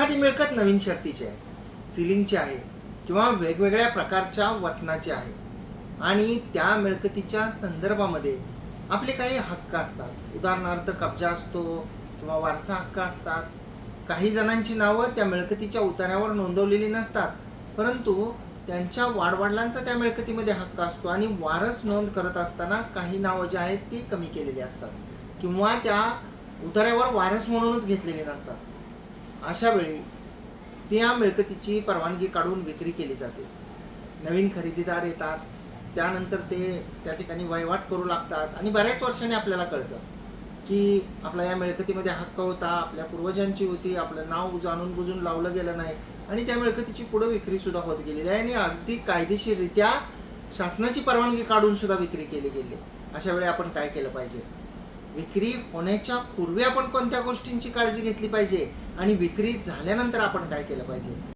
एखादी मिळकत नवीन शर्तीची आहे, सिलिंगची आहे किंवा वेगवेगळ्या प्रकारच्या वतनाची आहे आणि त्या मिळकतीच्या संदर्भामध्ये आपले काही हक्क असतात. उदाहरणार्थ कब्जा असतो किंवा वारसा हक्क असतात. काही जणांची नावं त्या मिळकतीच्या उतार्यावर नोंदवलेली नसतात, परंतु त्यांच्या वाडवडिलांचा त्या मिळकतीमध्ये हक्क असतो आणि वारस नोंद करत असताना काही नावं जी आहेत ती कमी केलेली असतात किंवा त्या उतार्यावर वारस म्हणूनच घेतलेली नसतात. अशा वेळी त्या मिळकतीची परवानगी काढून विक्री केली जाते. नवीन खरेदीदार येतात, त्यानंतर ते त्या ठिकाणी वहिवाट करू लागतात आणि बऱ्याच वर्षांनी आपल्याला कळतं की आपला या मिळकतीमध्ये हक्क होता, आपल्या पूर्वजांची होती, आपलं नाव जाणून बुजून लावलं गेलं नाही आणि त्या मिळकतीची पुढे विक्री सुद्धा होत गेलेली आहे आणि अगदी कायदेशीररित्या शासनाची परवानगी काढून सुद्धा विक्री केली गेली. अशा वेळी आपण काय केलं पाहिजे? विक्री होण्याच्या पूर्वी आपण कोणत्या गोष्टींची काळजी घेतली पाहिजे आणि विक्री झाल्यानंतर आपण काय केलं पाहिजे?